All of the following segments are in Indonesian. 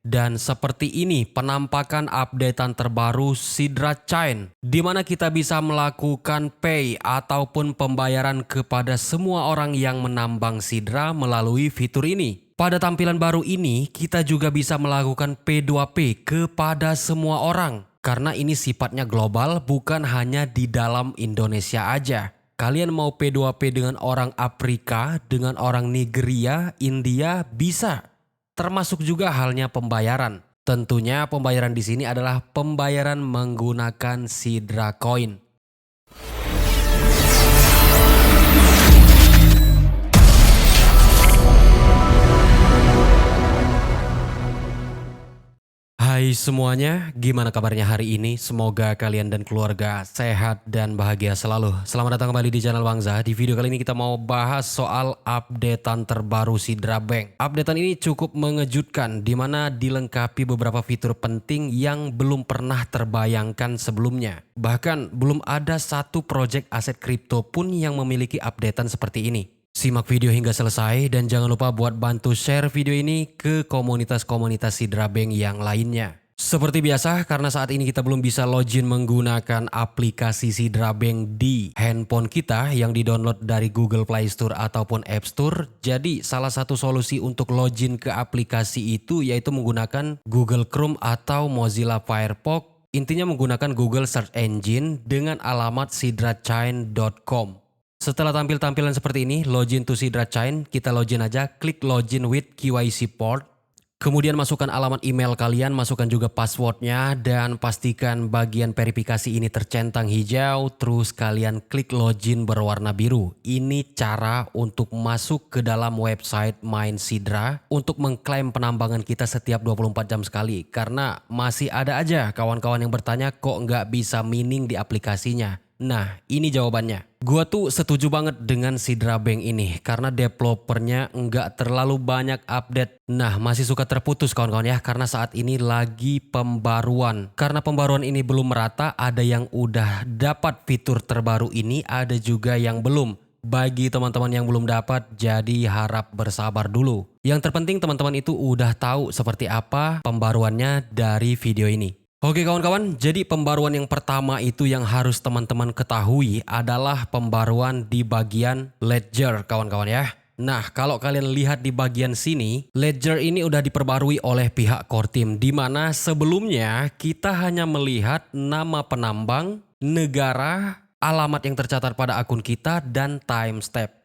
Dan seperti ini penampakan updatean terbaru Sidra Chain, di mana kita bisa melakukan pay ataupun pembayaran kepada semua orang yang menambang Sidra melalui fitur ini. Pada tampilan baru ini, kita juga bisa melakukan P2P kepada semua orang. Karena ini sifatnya global, bukan hanya di dalam Indonesia aja. Kalian mau P2P dengan orang Afrika, dengan orang Nigeria, India, bisa. Termasuk juga halnya pembayaran. Tentunya pembayaran di sini adalah pembayaran menggunakan Sidra Coin. Hai semuanya, gimana kabarnya hari ini? Semoga kalian dan keluarga sehat dan bahagia selalu. Selamat datang kembali di channel Bangza. Di video kali ini kita mau bahas soal updatean terbaru Sidra Bank. Updatean ini cukup mengejutkan, di mana dilengkapi beberapa fitur penting yang belum pernah terbayangkan sebelumnya. Bahkan belum ada satu project aset kripto pun yang memiliki updatean seperti ini. Simak video hingga selesai dan jangan lupa buat bantu share video ini ke komunitas-komunitas Sidra Bank yang lainnya. Seperti biasa, karena saat ini kita belum bisa login menggunakan aplikasi Sidra Bank di handphone kita yang di-download dari Google Play Store ataupun App Store. Jadi salah satu solusi untuk login ke aplikasi itu yaitu menggunakan Google Chrome atau Mozilla Firefox. Intinya menggunakan Google Search Engine dengan alamat sidrachain.com. Setelah tampil tampilan seperti ini, login to Sidra Chain, kita login aja, klik login with KYC port. Kemudian masukkan alamat email kalian, masukkan juga passwordnya, dan pastikan bagian verifikasi ini tercentang hijau, terus kalian klik login berwarna biru. Ini cara untuk masuk ke dalam website Main Sidra untuk mengklaim penambangan kita setiap 24 jam sekali. Karena masih ada aja kawan-kawan yang bertanya kok nggak bisa mining di aplikasinya. Nah, ini jawabannya. Gua tuh setuju banget dengan Sidra Bank ini karena developernya nggak terlalu banyak update. Nah, masih suka terputus kawan-kawan ya karena saat ini lagi pembaruan. Karena pembaruan ini belum merata, ada yang udah dapat fitur terbaru ini, ada juga yang belum. Bagi teman-teman yang belum dapat, jadi harap bersabar dulu. Yang terpenting teman-teman itu udah tahu seperti apa pembaruannya dari video ini. Oke kawan-kawan, jadi pembaruan yang pertama itu yang harus teman-teman ketahui adalah pembaruan di bagian ledger kawan-kawan ya. Nah kalau kalian lihat di bagian sini, ledger ini udah diperbarui oleh pihak core team, di mana sebelumnya kita hanya melihat nama penambang, negara, alamat yang tercatat pada akun kita, dan timestamp.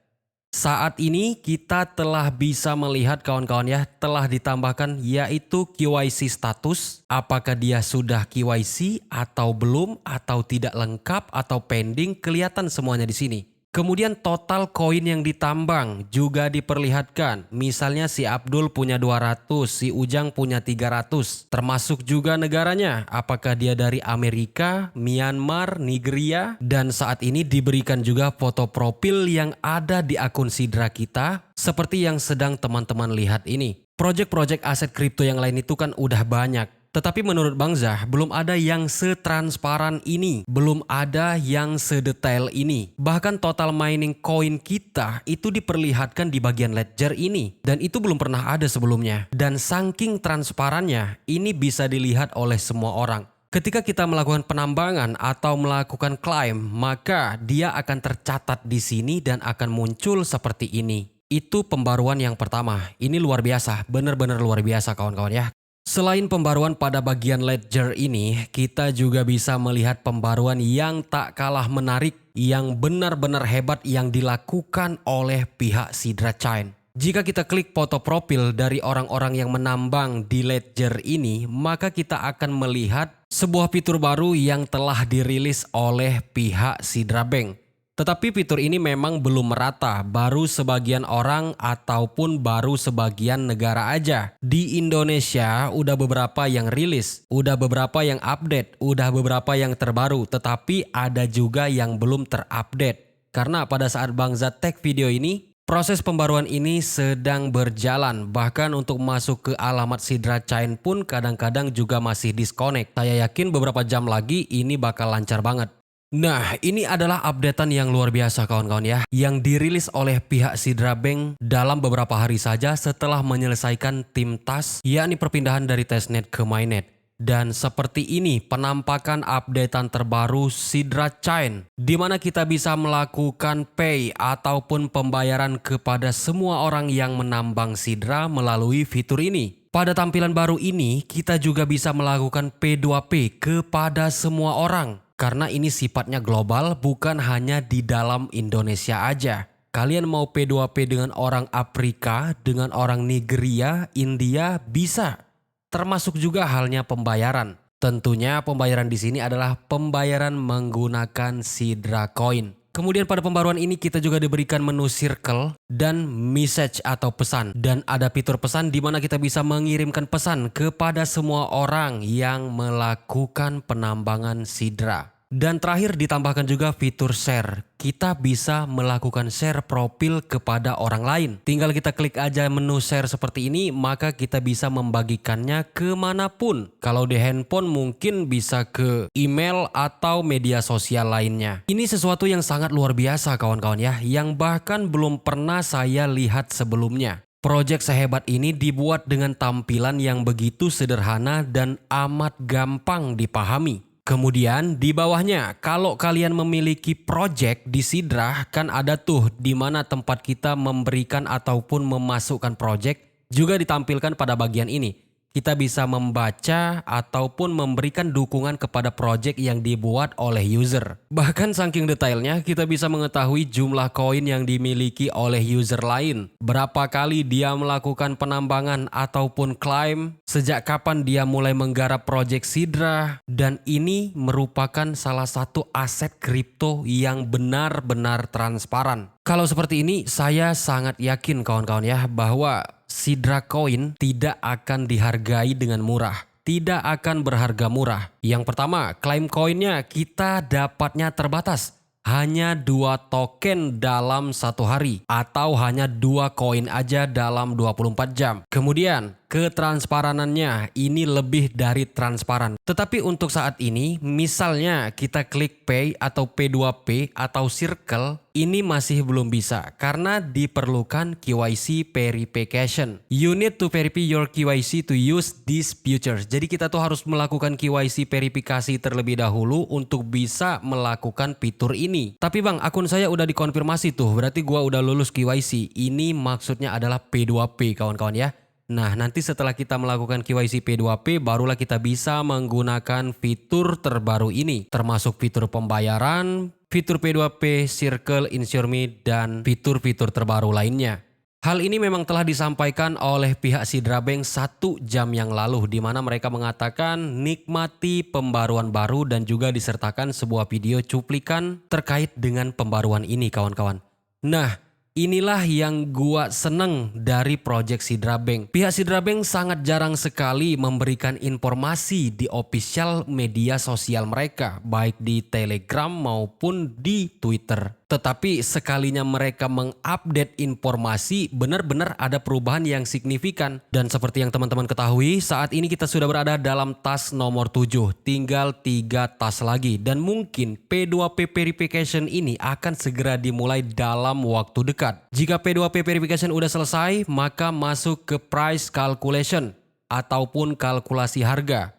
Saat ini kita telah bisa melihat kawan-kawan ya, telah ditambahkan yaitu KYC status. Apakah dia sudah KYC atau belum, atau tidak lengkap atau pending, kelihatan semuanya di sini. Kemudian total koin yang ditambang juga diperlihatkan. Misalnya si Abdul punya 200, si Ujang punya 300. Termasuk juga negaranya. Apakah dia dari Amerika, Myanmar, Nigeria. Dan saat ini diberikan juga foto profil yang ada di akun Sidra kita. Seperti yang sedang teman-teman lihat ini. Project-project aset kripto yang lain itu kan udah banyak. Tetapi menurut Bangza, belum ada yang setransparan ini. Belum ada yang sedetail ini. Bahkan total mining koin kita itu diperlihatkan di bagian ledger ini. Dan itu belum pernah ada sebelumnya. Dan saking transparannya, ini bisa dilihat oleh semua orang. Ketika kita melakukan penambangan atau melakukan claim, maka dia akan tercatat di sini dan akan muncul seperti ini. Itu pembaruan yang pertama. Ini luar biasa, benar-benar luar biasa kawan-kawan ya. Selain pembaruan pada bagian ledger ini, kita juga bisa melihat pembaruan yang tak kalah menarik, yang benar-benar hebat yang dilakukan oleh pihak Sidra Chain. Jika kita klik foto profil dari orang-orang yang menambang di ledger ini, maka kita akan melihat sebuah fitur baru yang telah dirilis oleh pihak Sidra Bank. Tetapi fitur ini memang belum merata, baru sebagian orang ataupun baru sebagian negara aja. Di Indonesia udah beberapa yang rilis, udah beberapa yang update, udah beberapa yang terbaru, tetapi ada juga yang belum terupdate. Karena pada saat Bangza tag video ini, proses pembaruan ini sedang berjalan. Bahkan untuk masuk ke alamat Sidra Chain pun kadang-kadang juga masih disconnect. Saya yakin beberapa jam lagi ini bakal lancar banget. Nah, ini adalah updatean yang luar biasa kawan-kawan ya, yang dirilis oleh pihak Sidra Bank dalam beberapa hari saja setelah menyelesaikan tim task, yakni perpindahan dari testnet ke mainnet. Dan seperti ini penampakan updatean terbaru Sidra Chain, di mana kita bisa melakukan pay ataupun pembayaran kepada semua orang yang menambang Sidra melalui fitur ini. Pada tampilan baru ini, kita juga bisa melakukan P2P kepada semua orang. Karena ini sifatnya global, bukan hanya di dalam Indonesia aja. Kalian mau P2P dengan orang Afrika, dengan orang Nigeria, India, bisa. Termasuk juga halnya pembayaran. Tentunya pembayaran di sini adalah pembayaran menggunakan Sidra Coin. Kemudian pada pembaruan ini kita juga diberikan menu circle dan message atau pesan. Dan ada fitur pesan di mana kita bisa mengirimkan pesan kepada semua orang yang melakukan penambangan Sidra. Dan terakhir ditambahkan juga fitur share. Kita bisa melakukan share profil kepada orang lain. Tinggal kita klik aja menu share seperti ini, maka kita bisa membagikannya kemanapun. Kalau di handphone mungkin bisa ke email atau media sosial lainnya. Ini sesuatu yang sangat luar biasa kawan-kawan ya, yang bahkan belum pernah saya lihat sebelumnya. Project sehebat ini dibuat dengan tampilan yang begitu sederhana dan amat gampang dipahami. Kemudian di bawahnya, kalau kalian memiliki project di Sidra, kan ada tuh di mana tempat kita memberikan ataupun memasukkan project juga ditampilkan pada bagian ini. Kita bisa membaca ataupun memberikan dukungan kepada project yang dibuat oleh user. Bahkan saking detailnya, kita bisa mengetahui jumlah koin yang dimiliki oleh user lain. Berapa kali dia melakukan penambangan ataupun claim, sejak kapan dia mulai menggarap project Sidra. Dan ini merupakan salah satu aset kripto yang benar-benar transparan. Kalau seperti ini, saya sangat yakin kawan-kawan ya bahwa Sidra Coin tidak akan dihargai dengan murah. Tidak akan berharga murah. Yang pertama, klaim koinnya kita dapatnya terbatas. Hanya 2 token dalam 1 hari. Atau hanya 2 koin aja dalam 24 jam. Kemudian, ketransparanannya ini lebih dari transparan. Tetapi untuk saat ini, misalnya kita klik pay atau P2P atau circle, ini masih belum bisa karena diperlukan KYC verification. You need to verify your KYC to use these features. Jadi kita tuh harus melakukan KYC verifikasi terlebih dahulu untuk bisa melakukan fitur ini. Tapi bang, akun saya udah dikonfirmasi tuh, berarti gua udah lulus KYC. Ini maksudnya adalah P2P kawan-kawan ya. Nah, nanti setelah kita melakukan KYC P2P, barulah kita bisa menggunakan fitur terbaru ini. Termasuk fitur pembayaran, fitur P2P, Circle, Insure Me, dan fitur-fitur terbaru lainnya. Hal ini memang telah disampaikan oleh pihak Sidra Bank 1 jam yang lalu, di mana mereka mengatakan nikmati pembaruan baru dan juga disertakan sebuah video cuplikan terkait dengan pembaruan ini kawan-kawan. Nah, inilah yang gua seneng dari project Sidra Bank. Pihak Sidra Bank sangat jarang sekali memberikan informasi di official media sosial mereka, baik di Telegram maupun di Twitter. Tetapi sekalinya mereka mengupdate informasi, benar-benar ada perubahan yang signifikan. Dan seperti yang teman-teman ketahui, saat ini kita sudah berada dalam task nomor 7. Tinggal 3 task lagi. Dan mungkin P2P verification ini akan segera dimulai dalam waktu dekat. Jika P2P verification udah selesai, maka masuk ke price calculation ataupun kalkulasi harga.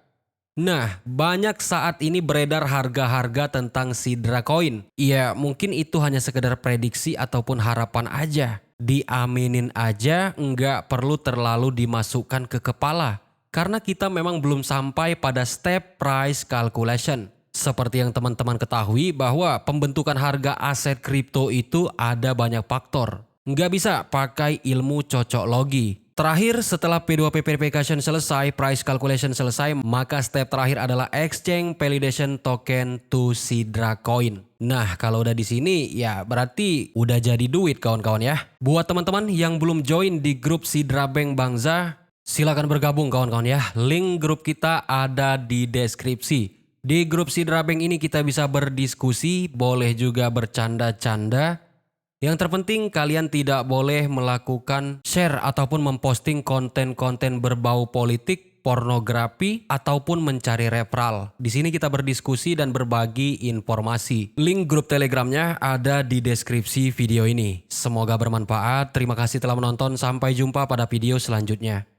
Nah, banyak saat ini beredar harga-harga tentang Sidra Coin. Ya, mungkin itu hanya sekedar prediksi ataupun harapan aja. Diaminin aja, nggak perlu terlalu dimasukkan ke kepala. Karena kita memang belum sampai pada step price calculation. Seperti yang teman-teman ketahui bahwa pembentukan harga aset kripto itu ada banyak faktor. Nggak bisa pakai ilmu cocok logi. Terakhir, setelah P2P verification selesai, price calculation selesai, maka step terakhir adalah exchange validation token to Sidra Coin. Nah, kalau udah di sini ya berarti udah jadi duit kawan-kawan ya. Buat teman-teman yang belum join di grup Sidra Bank Bangsa, silakan bergabung kawan-kawan ya. Link grup kita ada di deskripsi. Di grup Sidra Bank ini kita bisa berdiskusi, boleh juga bercanda-canda. Yang terpenting kalian tidak boleh melakukan share ataupun memposting konten-konten berbau politik pornografi, ataupun mencari referral. Di sini kita berdiskusi dan berbagi informasi. Link grup Telegramnya ada di deskripsi video ini. Semoga bermanfaat. Terima kasih telah menonton. Sampai jumpa pada video selanjutnya.